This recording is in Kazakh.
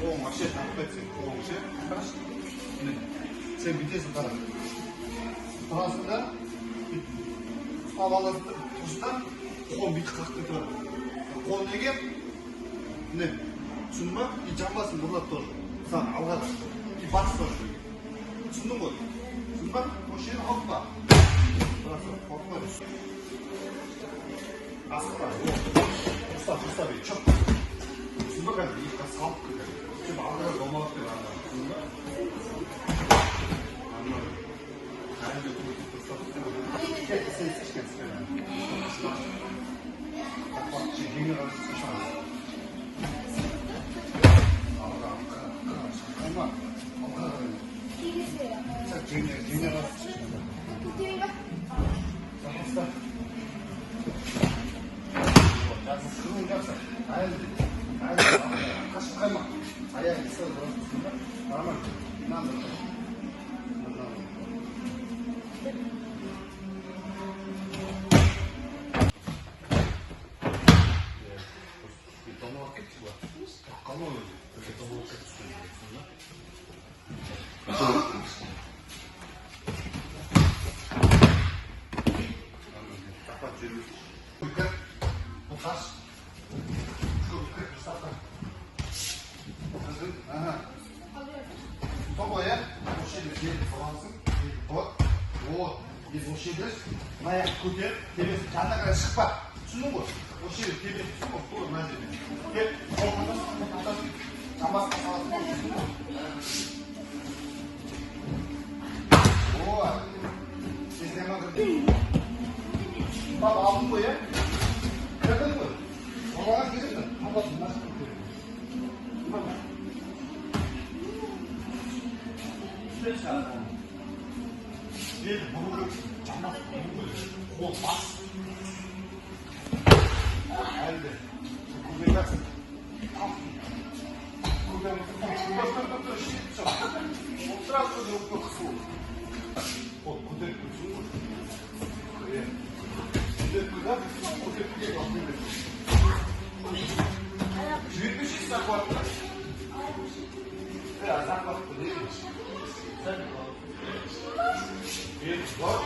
қолың вообще тартып кетсең, қолың ше, қарашы. Сен бүйтесің, қара. Тұрасың да, ұстап аласың да, тұрсың, қолың бүйтіп қақып кетіп барады. Қол неге? Міне, түсіндің ба? И жамбасын бұрылады тоже. Саған алға да. И батыс тоже. Түсіндің ғой? Түсіндің ба? Осы жерін алып ба. Қорқпа. Асықпа. Ұстап, чоп. Түсіндің ба? Қазір иыққа салып кетеді. Сен алға домалап кетеді анда. Түсіндің ба? Анда. Қайында көмектеп ұстап. Сен сешкен сізден. Жеңе қарсы шашады. Алға. Жеңе қарсы шашады. Жақсы. Жақсы, сығын жақсы. Әлді. Қашып қайма. Аяғын сығын ұрасың ба? Араман. Нанды. Аяқ көтер, тебесі жанына қарай шықпа. Түсіндің ғой? Осы жерде тебесі түсін ғой, тұр мына жерде. Кеп, қолқаны тұтасың, жамбасына саласың ғой, түсін ғой. Оа, сездема кірді. Бап алдың ғой, е? Кірдің ғой? Олаған керемді, қамбасын, нашық көтереді. Түсін шығады. Бел бұрылып, жамбас бұрылып, қол бас. Әлді. Көбек атсын. Көбек атсын. Сразу же өкпе қысу. Ол көтеріп көтсін ғой. Көтеріп көтіп, көтеріп көтіп алсын. Жібетпеші сақуатты. Сақуатты дейміз. Сәлі. Yes, what?